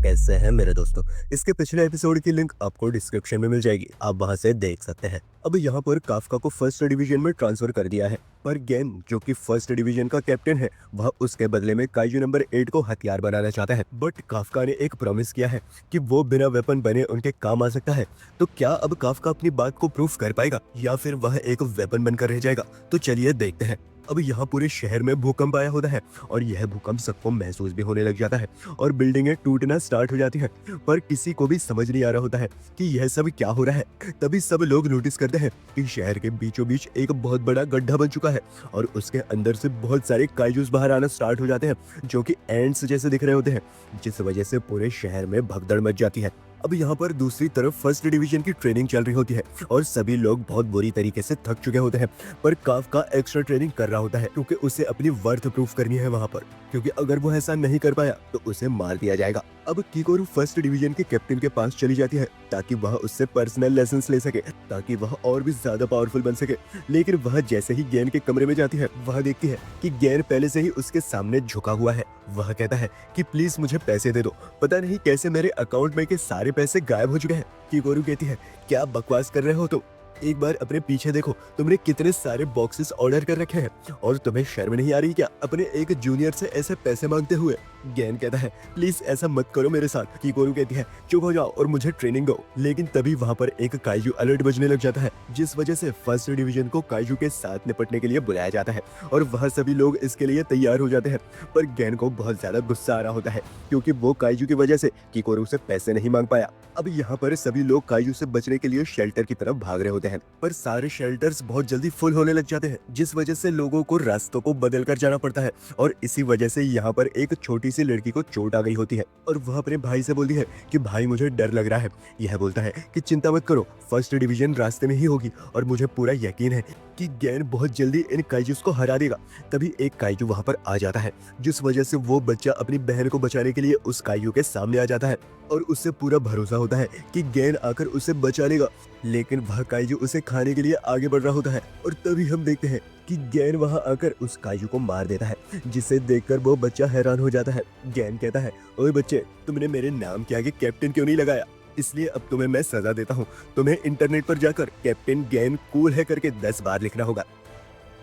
कैसे हैं मेरे दोस्तों। इसके पिछले एपिसोड की लिंक आपको डिस्क्रिप्शन में मिल जाएगी, आप वहां से देख सकते हैं। अब यहाँ पर काफका को फर्स्ट डिवीजन में ट्रांसफर कर दिया है, पर गेन जो कि फर्स्ट डिवीजन का कैप्टन है वह उसके बदले में काइजू नंबर 8 को हथियार बनाना चाहता है। बट काफका ने एक प्रॉमिस किया है कि वो बिना वेपन बने उनके काम आ सकता है। तो क्या अब काफका अपनी बात को प्रूफ कर पाएगा या फिर वह एक वेपन बनकर रह जाएगा? तो चलिए देखते हैं। अब यहाँ पूरे शहर में भूकंप आया होता है और यह भूकंप सबको महसूस भी होने लग जाता है और बिल्डिंगें टूटना स्टार्ट हो जाती हैं, पर किसी को भी समझ नहीं आ रहा होता है कि यह सब क्या हो रहा है। तभी सब लोग नोटिस करते हैं कि शहर के बीचों बीच एक बहुत बड़ा गड्ढा बन चुका है और उसके अंदर से बहुत सारे काइजूस बाहर आना स्टार्ट हो जाते हैं जो कि एंड्स जैसे दिख रहे होते हैं, जिस वजह से पूरे शहर में भगदड़ मच जाती है। अब यहाँ पर दूसरी तरफ फर्स्ट डिवीजन की ट्रेनिंग चल रही होती है और सभी लोग बहुत बुरी तरीके से थक चुके होते हैं, पर काफका एक्स्ट्रा ट्रेनिंग कर रहा होता है क्योंकि उसे अपनी वर्थ प्रूफ करनी है वहां पर, क्योंकि अगर वो ऐसा नहीं कर पाया तो उसे मार दिया जाएगा। अब किकोरू फर्स्ट डिवीजन के कैप्टन के पास चली जाती है ताकि वह उससे पर्सनल लेसन्स ले सके, ताकि वह और भी ज्यादा पावरफुल बन सके। लेकिन वह जैसे ही गैन के कमरे में जाती है वह देखती है कि गैन पहले से ही उसके सामने झुका हुआ है। वह कहता है कि प्लीज मुझे पैसे दे दो, पता नहीं कैसे मेरे अकाउंट में के सारे पैसे गायब हो चुके हैं। किकोरू कहती है क्या बकवास कर रहे हो तुम, एक बार अपने पीछे देखो, तुमने कितने सारे बॉक्सेस ऑर्डर कर रखे हैं और तुम्हें शर्म नहीं आ रही क्या अपने एक जूनियर से ऐसे पैसे मांगते हुए। गैन कहता है प्लीज ऐसा मत करो मेरे साथ। किकोरू कहती है चुप हो जाओ और मुझे ट्रेनिंग दो। लेकिन तभी वहां पर एक काइजू अलर्ट बजने लग जाता है, जिस वजह से फर्स्ट डिवीजन को काइजू के साथ निपटने के लिए बुलाया जाता है और वह सभी लोग इसके लिए तैयार हो जाते हैं। पर गैन को बहुत ज्यादा गुस्सा आ रहा होता है क्योंकि वो काइजू की वजह से किकोरू से पैसे नहीं मांग पाया। अब यहाँ पर सभी लोग काइजू से बचने के लिए शेल्टर की तरफ भाग रहे होते हैं, पर सारे शेल्टर्स बहुत जल्दी फुल होने लग जाते हैं, जिस वजह से लोगों को रास्तों को बदल कर जाना पड़ता है। और इसी वजह से यहाँ पर एक छोटी सी लड़की को चोट आ गई होती है और वह अपने भाई से बोलती है कि भाई मुझे डर लग रहा है। यह बोलता है कि चिंता मत करो, फर्स्ट डिवीजन रास्ते में ही होगी और मुझे पूरा यकीन है कि गैन बहुत जल्दी इन काइजूस को हरा देगा। तभी एक काइजू वहां पर आ जाता है, जिस वजह से वो बच्चा अपनी बहन को बचाने के लिए उस काइजू के सामने आ जाता है और उससे पूरा भरोसा होता है कि गैन आकर उसे बचा लेगा। लेकिन वह काइजू उसे खाने के लिए आगे बढ़ रहा होता है और तभी हम देखते हैं कि गैन वहां आकर उस काइजू को मार देता है, जिसे देखकर वो बच्चा हैरान हो जाता है। गैन कहता है ओए बच्चे, तुमने मेरे नाम के आगे कैप्टन क्यों नहीं लगाया, इसलिए अब तुम्हें मैं सजा देता हूँ। तुम्हें इंटरनेट पर जाकर कैप्टन गैन कूल है करके 10 बार लिखना होगा।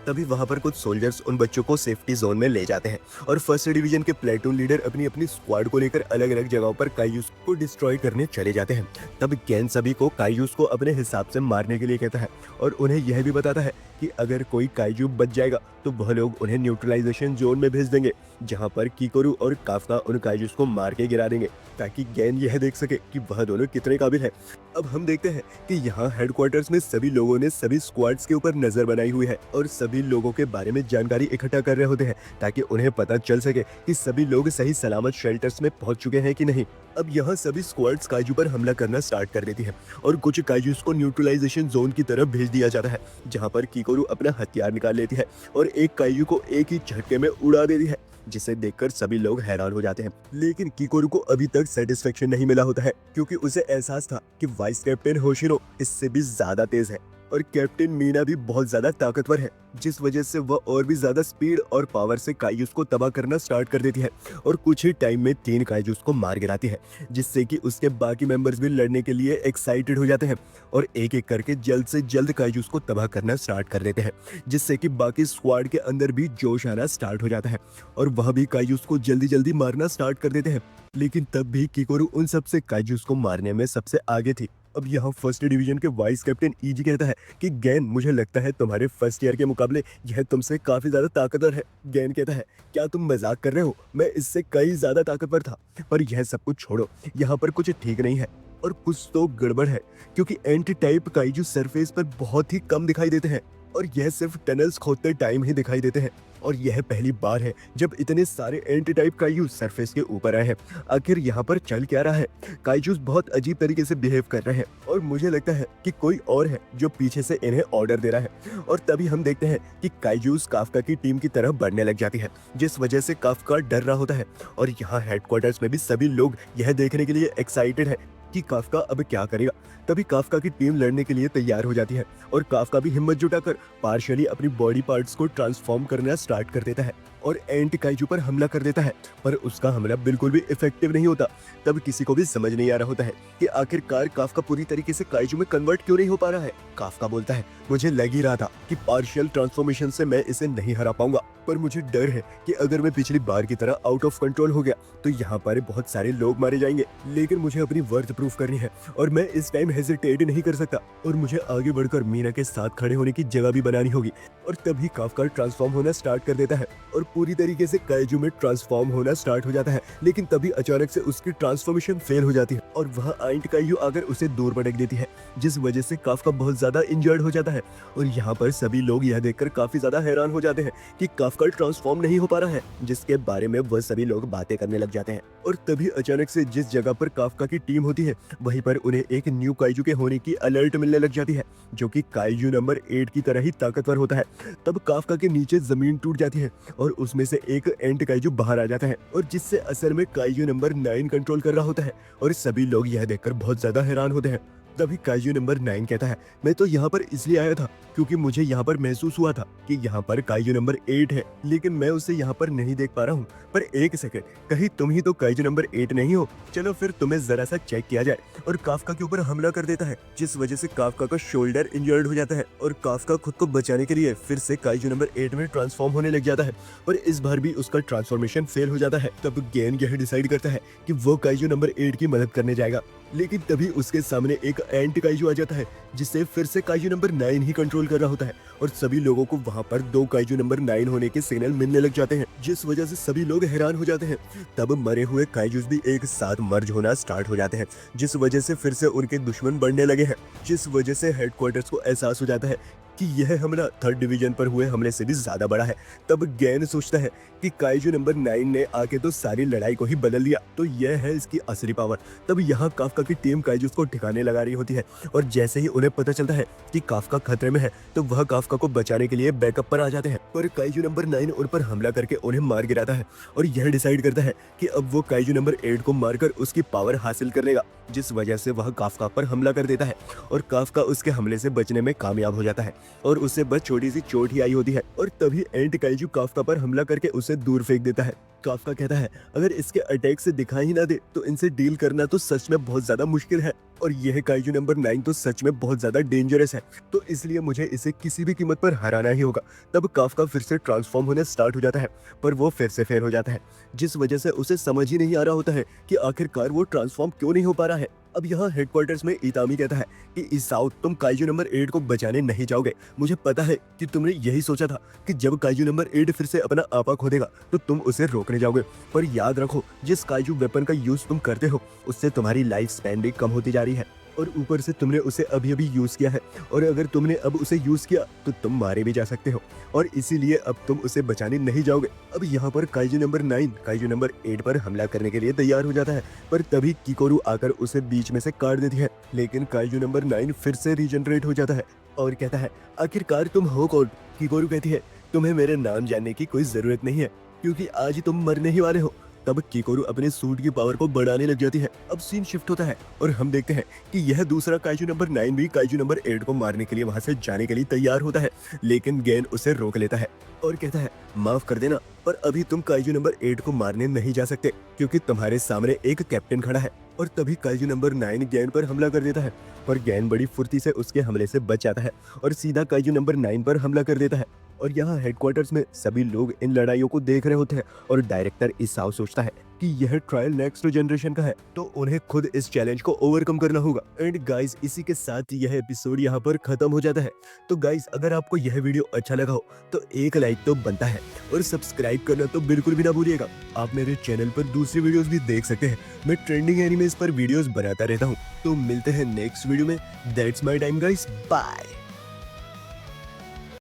तभी वहां पर कुछ सोल्जर्स उन बच्चों को सेफ्टी जोन में ले जाते हैं और फर्स्ट डिवीजन के प्लेटून लीडर अपनी अपनी स्क्वाड को लेकर अलग अलग जगहों पर काइजूस को डिस्ट्रॉय करने चले जाते हैं। तब गैन सभी को काइजूस को अपने हिसाब से मारने के लिए कहता है और उन्हें यह भी बताता है कि अगर कोई काइजू बच जाएगा तो वह लोग उन्हें न्यूट्रलाइजेशन जोन में भेज देंगे, जहां पर किकोरू और काफका उन काइजूस को मार के गिरा देंगे ताकि गैन यह देख सके कि वह दोनों कितने काबिल है। अब हम देखते हैं कि यहाँ हेडक्वार्टर्स में सभी लोगों ने सभी स्क्वाड्स के ऊपर नजर बनाई हुई है और सभी लोगों के बारे में जानकारी इकट्ठा कर रहे होते हैं ताकि उन्हें पता चल सके कि सभी लोग सही सलामत शेल्टर्स में पहुंच चुके हैं कि नहीं। अब यहाँ सभी स्क्वाड्स काइजू पर हमला करना स्टार्ट कर देती है और कुछ काइजूस को न्यूट्रलाइजेशन जोन की तरफ भेज दिया जाता है, जहाँ पर किकोरू अपना हथियार निकाल लेती है और एक काइजू को एक ही झटके में उड़ा देती है, जिसे देखकर सभी लोग हैरान हो जाते हैं। लेकिन किकोरू को अभी तक सेटिस्फेक्शन नहीं मिला होता है क्योंकि उसे एहसास था कि वाइस कैप्टन होशिरो इससे भी ज्यादा तेज है और कैप्टन मीना भी बहुत ज्यादा ताकतवर है, जिस वजह से वह और भी ज्यादा स्पीड और पावर से काइजूस को तबाह करना स्टार्ट कर देती है और कुछ ही टाइम में 3 काइजूस को मार गिराती है, जिससे कि उसके बाकी मेंबर्स भी लड़ने के लिए एक्साइटेड हो जाते हैं और एक एक करके जल्द से जल्द काइजूस को तबाह करना स्टार्ट कर देते हैं, जिससे कि बाकी स्क्वाड के अंदर भी जोश आना स्टार्ट हो जाता है और वह भी काइजूस को जल्दी जल्दी मारना स्टार्ट कर देते हैं। लेकिन तब भी किकोरू उन सबसे काइजूस को मारने में सबसे आगे थी। अब यहाँ फर्स्ट डिवीजन के वाइस कैप्टन ईजी कहता है कि गैन, मुझे लगता है तुम्हारे फर्स्ट ईयर के मुकाबले यह तुमसे काफी ज्यादा ताकतवर है। गैन कहता है क्या तुम मजाक कर रहे हो, मैं इससे कई ज्यादा ताकतवर था। पर यह सब कुछ छोड़ो, यहाँ पर कुछ ठीक नहीं है और कुछ तो गड़बड़ है क्योंकि एंटी टाइप काइजू सरफेस पर बहुत ही कम दिखाई देते हैं और यह सिर्फ टनल्स खोदते टाइम ही दिखाई देते हैं और यह पहली बार है जब इतने सारे एंटी टाइप काइजूस सरफेस के ऊपर आए हैं। आखिर यहाँ पर चल क्या रहा है? काइजूस बहुत अजीब तरीके से बिहेव कर रहे हैं और मुझे लगता है कि कोई और है जो पीछे से इन्हें ऑर्डर दे रहा है। और तभी हम देखते हैं कि काइजूस काफका की टीम की तरफ बढ़ने लग जाती है, जिस वजह से काफका डर रहा होता है और यहाँ हेडक्वार्टर्स में भी सभी लोग यह देखने के लिए एक्साइटेड है कि काफका अब क्या करेगा। तभी काफका की टीम लड़ने के लिए तैयार हो जाती है और काफका भी हिम्मत जुटाकर पार्शियली अपनी बॉडी पार्ट्स को ट्रांसफॉर्म करना स्टार्ट कर देता है। और एंट काइजू पर हमला कर देता है, पर उसका हमला बिल्कुल भी इफेक्टिव नहीं होता। तब किसी को भी समझ नहीं आ रहा होता है कि आखिरकार काफका पूरी तरीके से काइजू में कन्वर्ट क्यों नहीं हो पा रहा है। काफका बोलता है, मुझे लग ही रहा था कि पार्शियल ट्रांसफॉर्मेशन से मैं इसे नहीं हरा पाऊंगा, पर मुझे डर है कि अगर मैं पिछली बार की तरह आउट ऑफ कंट्रोल हो गया तो यहाँ पर बहुत सारे लोग मारे जाएंगे। लेकिन मुझे अपनी वर्थ प्रूफ करनी है और मैं इस टाइम हेजिटेट नहीं कर सकता, और मुझे आगे बढ़कर मीना के साथ खड़े होने की जगह भी बनानी होगी। और तभी काफका ट्रांसफॉर्म होना स्टार्ट कर देता है और पूरी तरीके से काइजू में ट्रांसफॉर्म होना स्टार्ट हो जाता है। लेकिन तभी अचानक से उसकी ट्रांसफॉर्मेशन फेल हो जाती है और वह आइंट काइजू आकर उसे दूर भटक देती है, जिस वजह से काफका बहुत ज्यादा इंजर्ड हो जाता है। और यहाँ पर सभी लोग यह देखकर काफी ज्यादा हैरान हो जाते हैं कि काफका ट्रांसफॉर्म नहीं हो पा रहा है, जिसके बारे में वह सभी लोग बातें करने लग जाते हैं। और तभी अचानक से जिस जगह पर काफका की टीम होती है वहीं पर उन्हें एक न्यू काइजू के होने की अलर्ट मिलने लग जाती है, जो कि काइजू नंबर 8 की तरह ही ताकतवर होता है। तब काफका के नीचे जमीन टूट जाती है और उसमें से एक एंट काइजू बाहर आ जाता है, और जिससे असल में काइजू नंबर 9 कंट्रोल कर रहा होता है। और सभी लोग यह देखकर बहुत ज्यादा हैरान होते हैं। तभी काइजू नंबर 9 कहता है, मैं तो यहाँ पर इसलिए आया था क्योंकि मुझे यहाँ पर महसूस हुआ था कि यहाँ पर काइजू नंबर 8 है, लेकिन मैं उसे यहाँ पर नहीं देख पा रहा हूँ। पर एक सेकंड, कहीं तुम ही तो काइजू नंबर 8 नहीं हो? चलो फिर तुम्हें जरा सा चेक किया जाए। और काफका के ऊपर हमला कर देता है, जिस वजह से काफका का शोल्डर इंजर्ड हो जाता है और काफका खुद को बचाने के लिए फिर से काइजू नंबर 8 में ट्रांसफॉर्म होने लग जाता है, पर इस बार भी उसका ट्रांसफॉर्मेशन फेल हो जाता है। तब गेन यह डिसाइड करता है कि वो काइजू नंबर 8 की मदद करने जाएगा, लेकिन तभी उसके सामने एक एंट काइजू आ जाता है, जिसे फिर से काइजू नंबर 9 ही कंट्रोल कर रहा होता है। और सभी लोगों को वहां पर 2 काइजू नंबर 9 होने के सिग्नल मिलने लग जाते हैं, जिस वजह से सभी लोग हैरान हो जाते हैं। तब मरे हुए काइजूस भी एक साथ मर्ज होना स्टार्ट हो जाते हैं, जिस वजह से फिर से उनके दुश्मन बढ़ने लगे हैं, जिस वजह से हेडक्वार्टर्स को एहसास हो जाता है कि यह हमला 3rd डिवीजन पर हुए हमले से भी ज्यादा बड़ा है। तब गैन सोचता है कि काइजू नंबर 9 ने आके तो सारी लड़ाई को ही बदल दिया, तो यह है इसकी असली पावर। तब यहाँ काफका की टीम काइजूस को ठिकाने लगा रही होती है, और जैसे ही उन्हें पता चलता है कि काफका खतरे में है तो वह काफका को बचाने के लिए बैकअप पर आ जाते हैं। पर काइजू नंबर 9 उन पर हमला करके उन्हें मार गिराता है और यह डिसाइड करता है कि अब वो काइजू नंबर 8 को मारकर उसकी पावर हासिल कर लेगा, जिस वजह से वह काफका पर हमला कर देता है और काफका उसके हमले से बचने में कामयाब हो जाता है और उसे बस छोटी सी चोट ही आई होती है। और तभी एंट काइजू काफका पर हमला करके उसे दूर फेंक देता है। काफका कहता है, अगर इसके अटैक से दिखाई ही ना दे तो इनसे डील करना तो सच में बहुत ज्यादा मुश्किल है, और यह काइजू नंबर 9 तो सच में बहुत ज्यादा डेंजरस है, तो इसलिए मुझे इसे किसी भी कीमत पर हराना ही होगा। तब काफका फिर से ट्रांसफॉर्म होने स्टार्ट हो जाता है, पर वो फिर से फेल हो जाता है, जिस वजह से उसे समझ ही नहीं आ रहा होता है कि आखिरकार वो ट्रांसफॉर्म क्यों नहीं हो पा रहा है। अब यहाँ हेडक्वार्टर्स में इतामी कहता है कि इसाओ, तुम काइजू नंबर 8 को बचाने नहीं जाओगे। मुझे पता है कि तुमने यही सोचा था कि जब काइजू नंबर 8 फिर से अपना आपा खोदेगा तो तुम उसे रोकने जाओगे, पर याद रखो जिस काइजू वेपन का यूज तुम करते हो उससे तुम्हारी लाइफ स्पैन भी कम होती जा रही है, और ऊपर से तुमने उसे अभी अभी यूज किया है, और अगर तुमने अब उसे यूज किया तो तुम मारे भी जा सकते हो, और इसीलिए अब तुम उसे बचाने नहीं जाओगे। अब यहाँ पर काइजू नंबर 9 काइजू नंबर 8 पर हमला करने के लिए तैयार हो जाता है, पर तभी किकोरू आकर उसे बीच में से काट देती है। लेकिन काइजू नंबर 9 फिर से रीजनरेट हो जाता है और कहता है, आखिरकार तुम हो कौन? किकोरू कहती है, तुम्हें मेरे नाम जानने की कोई जरूरत नहीं है, क्योंकि आज तुम मरने ही वाले हो। तब किकोरू अपने सूट की पावर को बढ़ाने लग जाती है। अब सीन शिफ्ट होता है और हम देखते हैं कि यह दूसरा काइजू नंबर 9 भी काइजू नंबर 8 को मारने के लिए वहां से जाने के लिए तैयार होता है, लेकिन गेन उसे रोक लेता है और कहता है, माफ कर देना, पर अभी तुम काइजू नंबर 8 को मारने नहीं जा सकते क्योंकि तुम्हारे सामने एक कैप्टन खड़ा है। और तभी काइजू नंबर 9 गैन पर हमला कर देता है, पर गैन बड़ी फुर्ती से उसके हमले से बच जाता है और सीधा काइजू नंबर 9 पर हमला कर देता है। और यहाँ हेडक्वार्टर्स में सभी लोग इन लड़ाइयों को देख रहे होते हैं और डायरेक्टर इसाओ सोचता है कि यह ट्रायल नेक्स्ट जनरेशन का है, तो उन्हें खुद इस चैलेंज को ओवरकम करना होगा। एंड गाइस, इसी के साथ यह एपिसोड यहाँ पर खत्म हो जाता है। तो गाइस, अगर आपको यह वीडियो अच्छा लगा हो तो एक लाइक तो बनता है, और सब्सक्राइब करना तो बिल्कुल भी ना भूलिएगा। आप मेरे चैनल पर दूसरी वीडियोस भी देख सकते हैं, मैं ट्रेंडिंग एनिमेज पर वीडियोस बनाता रहता हूँ। तो मिलते हैं नेक्स्ट वीडियो में। That's my time guys, bye.